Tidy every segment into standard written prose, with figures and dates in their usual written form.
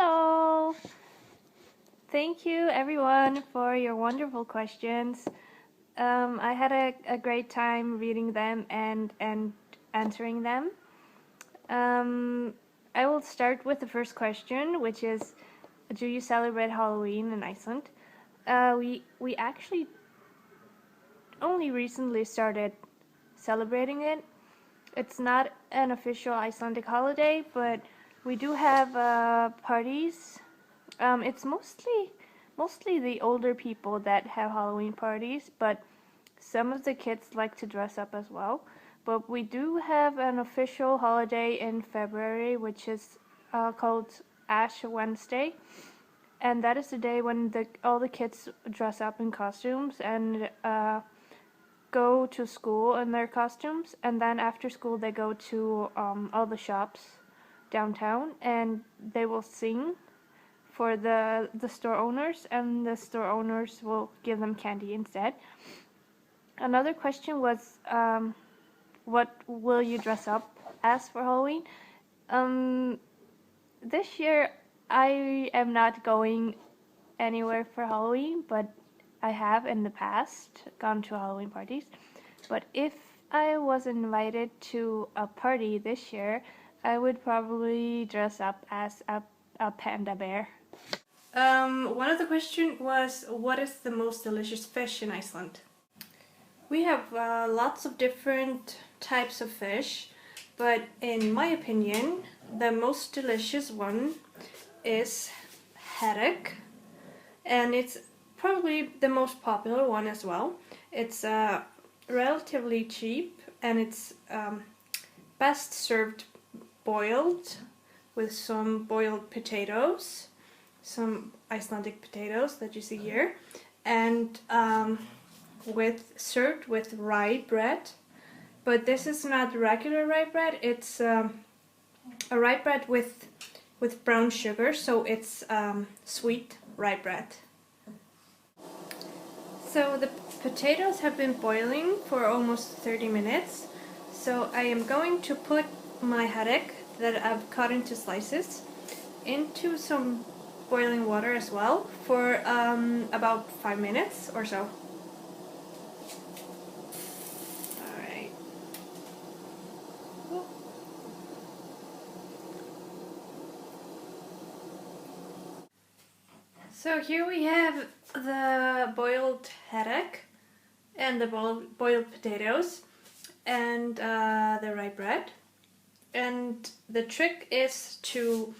Hello! Thank you everyone for your wonderful questions. I had a great time reading them and answering them. I will start with the first question, which is, do you celebrate Halloween in Iceland? We actually only recently started celebrating it. It's not an official Icelandic holiday, but we do have parties. It's mostly the older people that have Halloween parties, but some of the kids like to dress up as well. But we do have an official holiday in February, which is called Ash Wednesday, and that is the day when all the kids dress up in costumes and go to school in their costumes, and then after school they go to all the shops downtown and they will sing for the store owners, and the store owners will give them candy instead. Another question was, what will you dress up as for Halloween? This year I am not going anywhere for Halloween, but I have in the past gone to Halloween parties. But if I was invited to a party this year, I would probably dress up as a panda bear. One of the questions was, what is the most delicious fish in Iceland? We have lots of different types of fish, but in my opinion, the most delicious one is haddock, and it's probably the most popular one as well. It's relatively cheap, and it's best served boiled with some boiled potatoes, some Icelandic potatoes that you see here, and served with rye bread. But this is not regular rye bread, it's a rye bread with brown sugar, so it's sweet rye bread. So the potatoes have been boiling for almost 30 minutes, so I am going to put my haddock that I've cut into slices into some boiling water as well for about 5 minutes or so. Alright. So here we have the boiled haddock and the boiled potatoes and the rye bread. And the trick is to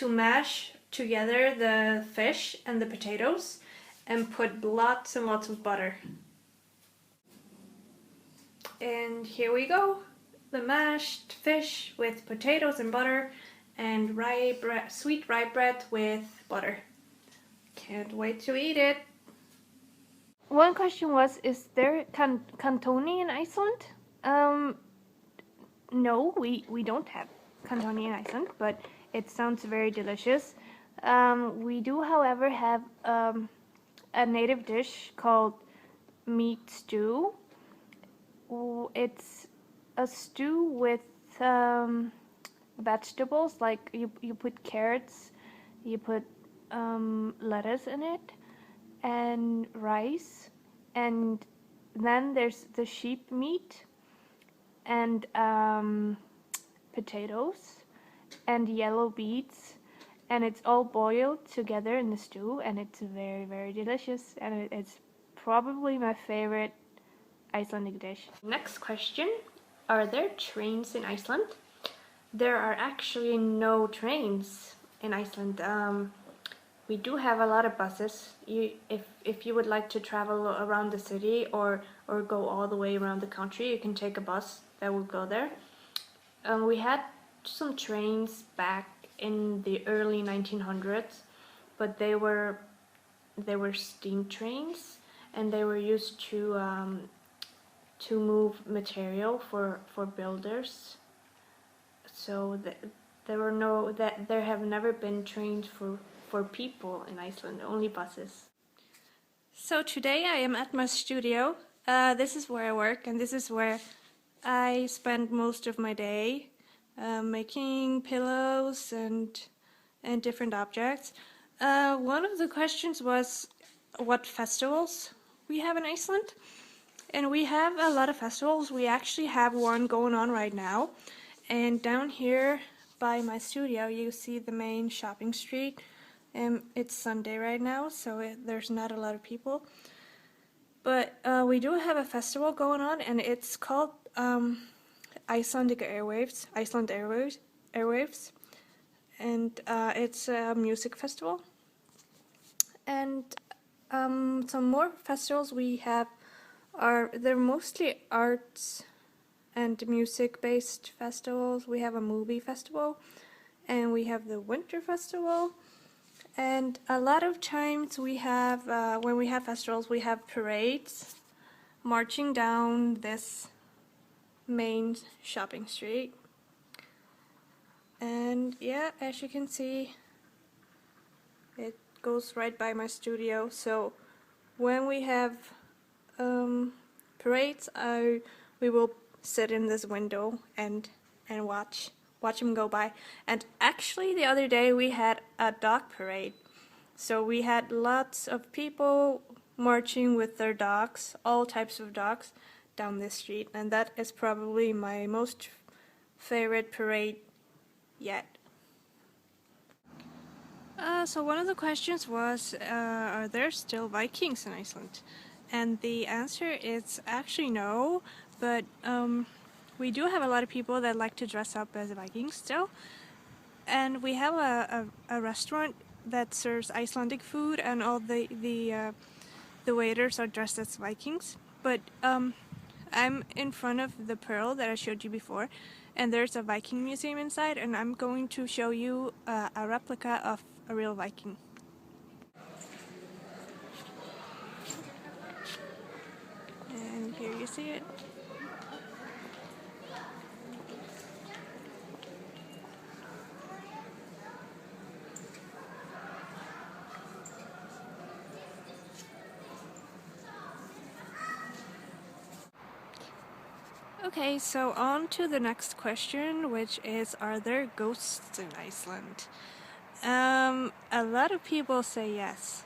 mash together the fish and the potatoes and put lots and lots of butter. And here we go, the mashed fish with potatoes and butter and sweet rye bread with butter. Can't wait to eat it. One question was, is there cantoni in Iceland? No, we don't have cantoni in Iceland, but it sounds very delicious. We do, however, have a native dish called meat stew. It's a stew with vegetables, like you put carrots, you put lettuce in it, and rice, and then there's the sheep meat and potatoes and yellow beets, and it's all boiled together in the stew, and it's very, very delicious, and it's probably my favorite Icelandic dish. Next question, are there trains in Iceland? There are actually no trains in Iceland. We do have a lot of buses. If you would like to travel around the city or go all the way around the country, you can take a bus that will go there. We had some trains back in the early 1900s, but they were steam trains, and they were used to move material for builders. So there have never been trains for people in Iceland, only buses. So today I am at my studio. This is where I work, and this is where I spend most of my day, making pillows and and different objects. One of the questions was what festivals we have in Iceland. And we have a lot of festivals. We actually have one going on right now. And down here by my studio, you see the main shopping street. It's Sunday right now, so there's not a lot of people. But we do have a festival going on, and it's called Icelandic Airwaves, Iceland Airwaves. And it's a music festival. And some more festivals we have they're mostly arts and music-based festivals. We have a movie festival, and we have the winter festival. And a lot of times we have, when we have festivals, we have parades marching down this main shopping street. And yeah, as you can see, it goes right by my studio. So when we have parades, we will sit in this window and watch them go by. And actually the other day we had a dog parade. So we had lots of people marching with their dogs, all types of dogs, down this street, and that is probably my most favorite parade yet. So one of the questions was, are there still Vikings in Iceland? And the answer is actually no, but we do have a lot of people that like to dress up as Vikings still. And we have a restaurant that serves Icelandic food, and all the waiters are dressed as Vikings. But I'm in front of the Pearl that I showed you before, and there's a Viking museum inside, and I'm going to show you a replica of a real Viking. And here you see it. Okay, so on to the next question, which is, are there ghosts in Iceland? A lot of people say yes.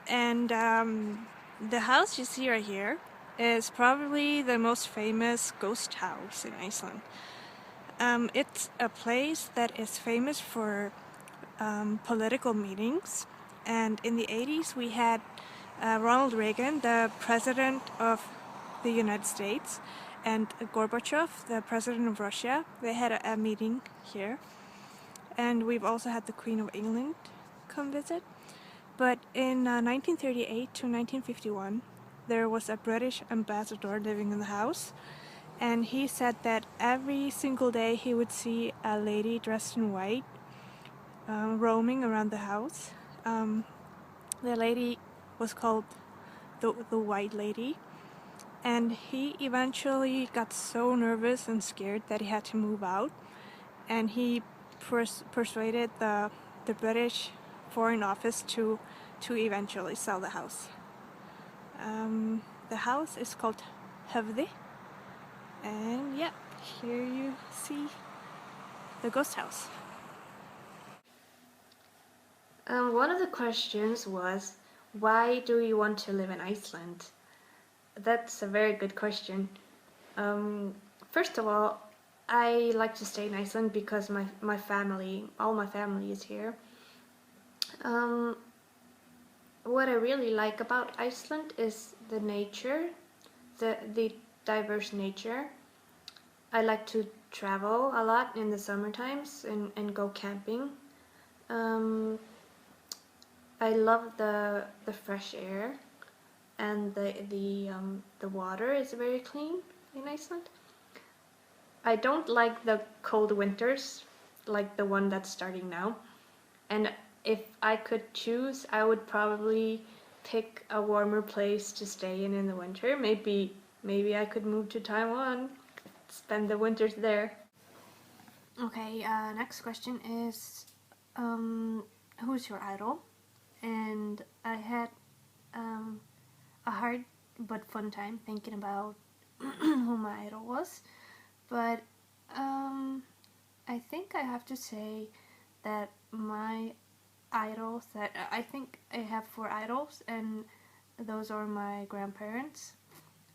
And the house you see right here is probably the most famous ghost house in Iceland. It's a place that is famous for political meetings. And in the 80s we had Ronald Reagan, the president of the United States, and Gorbachev, the president of Russia. They had a meeting here. And we've also had the Queen of England come visit. But in 1938 to 1951, there was a British ambassador living in the house, and he said that every single day he would see a lady dressed in white roaming around the house. The lady was called the White Lady, and he eventually got so nervous and scared that he had to move out, and he persuaded the British Foreign Office to eventually sell the house. The house is called Höfði, and yeah, here you see the ghost house. One of the questions was, why do you want to live in Iceland? That's a very good question. First of all, I like to stay in Iceland because my family, all my family is here. What I really like about Iceland is the nature, the diverse nature. I like to travel a lot in the summer times and go camping. I love the fresh air, and the water is very clean in Iceland. I don't like the cold winters, like the one that's starting now. And if I could choose, I would probably pick a warmer place to stay in the winter. Maybe I could move to Taiwan, spend the winters there. Okay, next question is, who's your idol? And I had a hard but fun time thinking about who my idol was. But I think I have to say that my idols, that I think I have 4 idols, and those are my grandparents.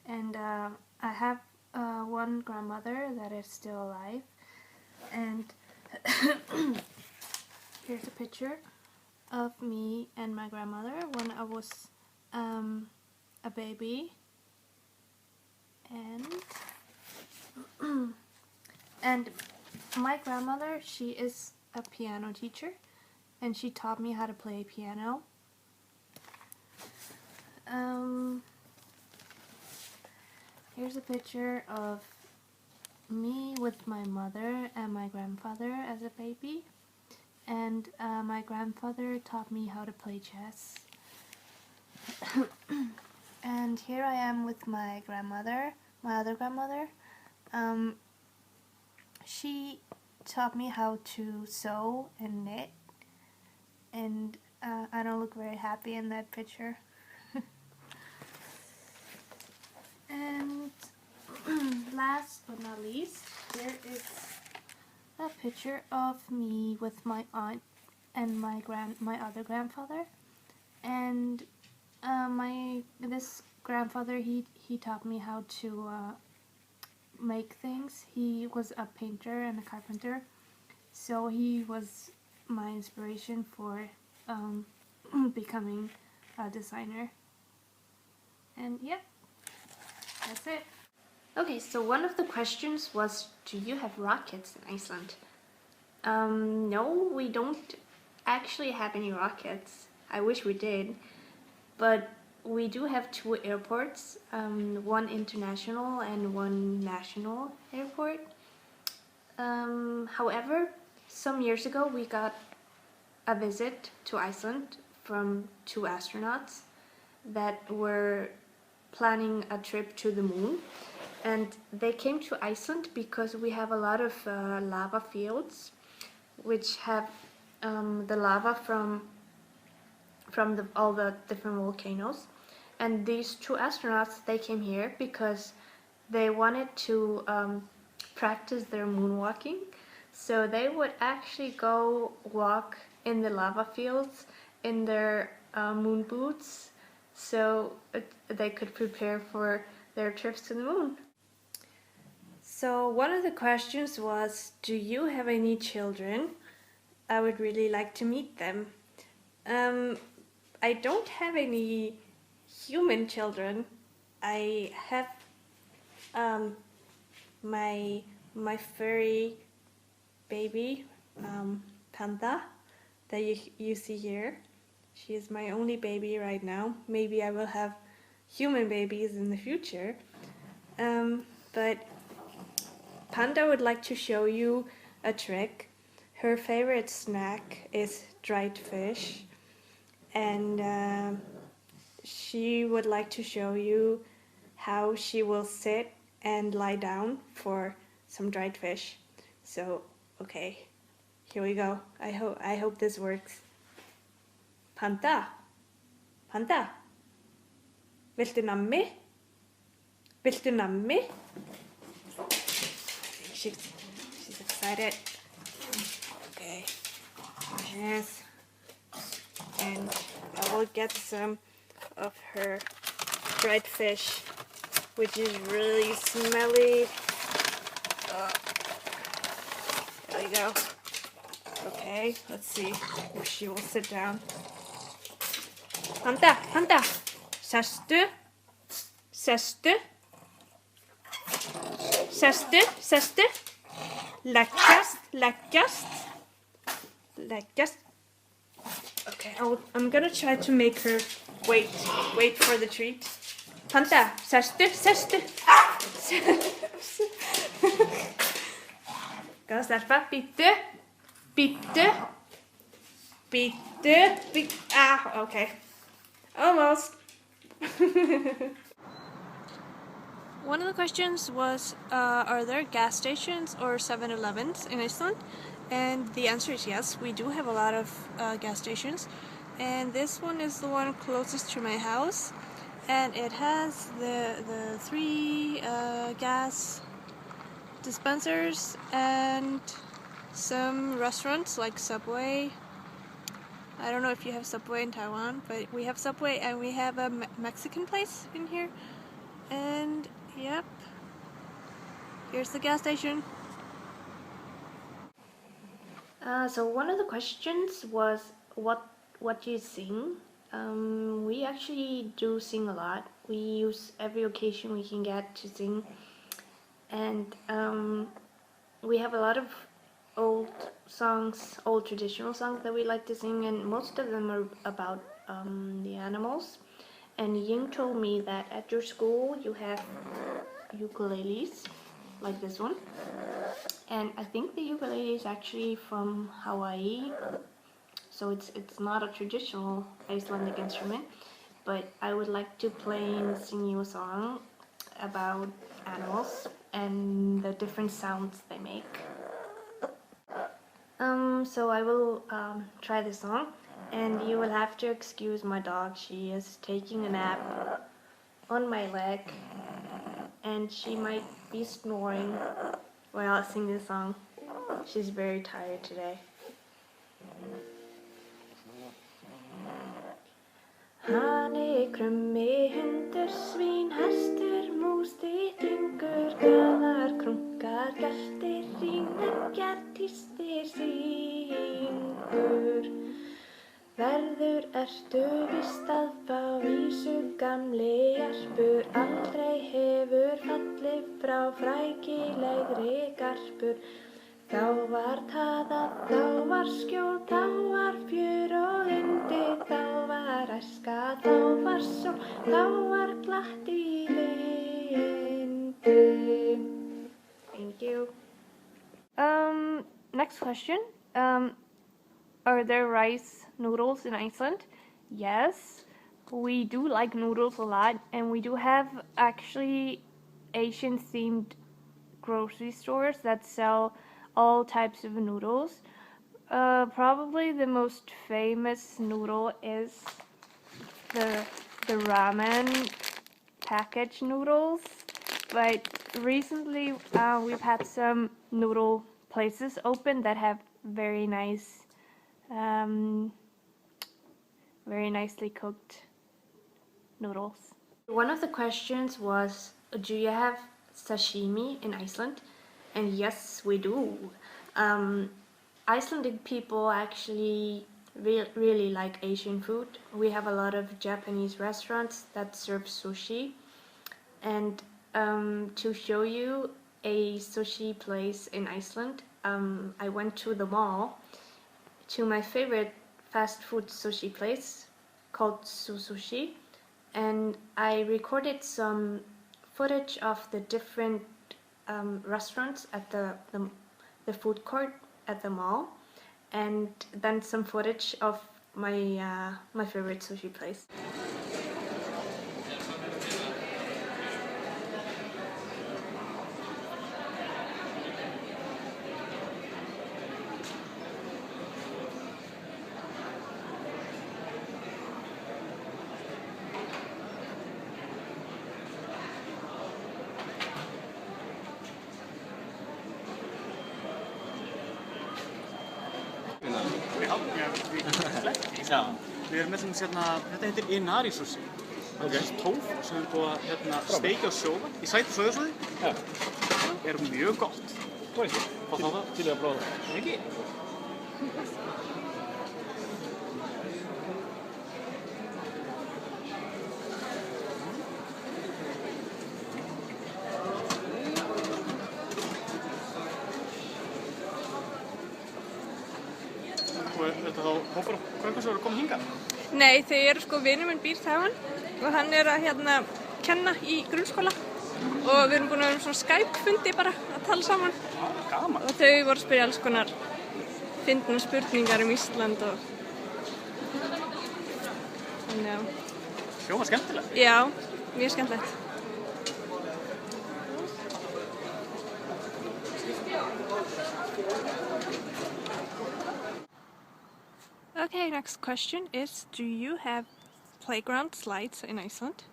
And I have one grandmother that is still alive, and here's a picture of me and my grandmother when I was a baby. And my grandmother, she is a piano teacher, and she taught me how to play piano. Here's a picture of me with my mother and my grandfather as a baby, and my grandfather taught me how to play chess. And here I am with my grandmother, my other grandmother. She taught me how to sew and knit, and I don't look very happy in that picture. And last but not least, here is a picture of me with my aunt and my other grandfather. And this grandfather, he taught me how to make things. He was a painter and a carpenter, so he was my inspiration for becoming a designer. And yeah, that's it. Okay, so one of the questions was, do you have rockets in Iceland? No, we don't actually have any rockets. I wish we did, but we do have 2 airports, one international and one national airport. However, some years ago we got a visit to Iceland from 2 astronauts that were planning a trip to the moon, and they came to Iceland because we have a lot of lava fields which have the lava from all the different volcanoes. And these 2 astronauts, they came here because they wanted to practice their moonwalking. So they would actually go walk in the lava fields in their moon boots, so they could prepare for their trips to the moon. So one of the questions was, do you have any children? I would really like to meet them. I don't have any human children. I have my furry baby, Panda, that you see here. She is my only baby right now. Maybe I will have human babies in the future. But Panda would like to show you a trick. Her favorite snack is dried fish, and she would like to show you how she will sit and lie down for some dried fish. So, okay, here we go. I hope this works. Panda, Panda, viltu nammi? Viltu nammi? She's excited. Okay, yes, and I will get some of her dried fish, which is really smelly. There you go. Okay, let's see if she will sit down. Panda, Panda, sestu, sestu, sestu, sestu, leggjast, leggjast, leggjast. Okay, I'm gonna try to make her wait for the treat. Panda, sestu, sestu. Go, stelpa, bittu, bittu, bittu, bittu. Ah, okay. Almost. One of the questions was, are there gas stations or 7-Elevens in Iceland? And the answer is yes, we do have a lot of gas stations. And this one is the one closest to my house. And it has the 3 gas dispensers and some restaurants like Subway. I don't know if you have Subway in Taiwan, but we have Subway and we have a Mexican place in here. And yep, here's the gas station. So one of the questions was what do you sing? We actually do sing a lot. We use every occasion we can get to sing, and we have a lot of old songs, old traditional songs that we like to sing, and most of them are about the animals. And Ying told me that at your school you have ukuleles, like this one. And I think the ukulele is actually from Hawaii, so it's not a traditional Icelandic instrument. But I would like to play and sing you a song about animals and the different sounds they make. So I will try this song, and you will have to excuse my dog. She is taking a nap on my leg, and she might be snoring while I sing this song. She's very tired today. Hani, krummi, hundur, svín, hestur, mús, dyngur, gaðar, krunkar, geltir, ríneggjar, tístir, syngur. Verður ertu víst að fá vísu, gamli jarpur, aldrei hefur fallið frá frækilegri garpur. Þá var taðað, þá var skjól, þá var fjör og yndi, þá var æska, þá var sól, þá var glatt í lindi. Thank you. Next question. Are there rice noodles in Iceland? Yes, we do like noodles a lot, and we do have actually Asian-themed grocery stores that sell all types of noodles. Probably the most famous noodle is the ramen packaged noodles, but recently we've had some noodle places open that have very nicely cooked noodles. One of the questions was, do you have sashimi in Iceland? And yes, we do. Icelandic people actually really like Asian food. We have a lot of Japanese restaurants that serve sushi. And to show you a sushi place in Iceland, I went to the mall to my favorite fast food sushi place called Sushi, and I recorded some footage of the different restaurants at the food court at the mall, and then some footage of my my favorite sushi place. Já. Við erum með þess að þetta heitir Inari sushi. Þetta er tófu sem við búið að steikja og sjóða í sætu sojasóði. Já. Það er mjög gott. Hvað þá það? Til að prófa það. Ekki? Er þetta þá hópar og krökkur sem eru komið hingað? Nei, þau eru sko, vinur minn býr þaðan og hann er að kenna í grunnskóla og við erum búin að vera svona Skype-fundi bara að tala saman. Gaman. Og þau voru að spyrja alls konar fyndnar spurningar Ísland og þannig að... Hljómar skemmtilegt. Já, mjög skemmtilegt. Okay, next question is, do you have playground slides in Iceland?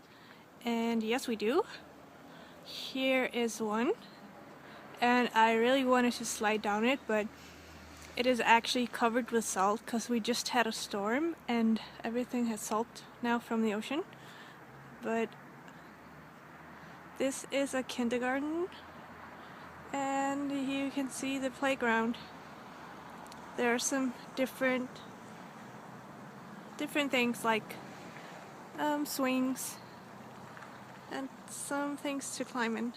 And yes, we do. Here is one, and I really wanted to slide down it, but It is actually covered with salt because we just had a storm and everything has salt now from the ocean. But this is a kindergarten and you can see the playground. There are some different things like swings and some things to climb in.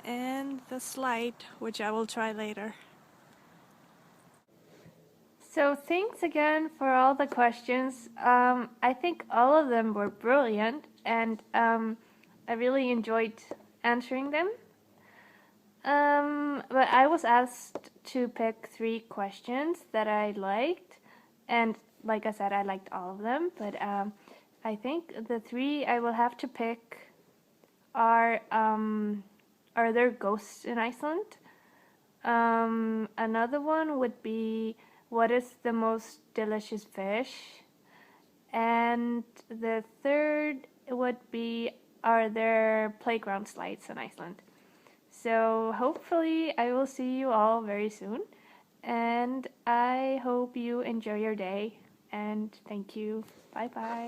And the slide, which I will try later. So thanks again for all the questions. I think all of them were brilliant and I really enjoyed answering them. But I was asked to pick 3 questions that I liked, and like I said, I liked all of them, but I think the 3 I will have to pick are there ghosts in Iceland? Another one would be, what is the most delicious fish? And the third would be, are there playground slides in Iceland? So hopefully I will see you all very soon, and I hope you enjoy your day, and thank you. Bye bye.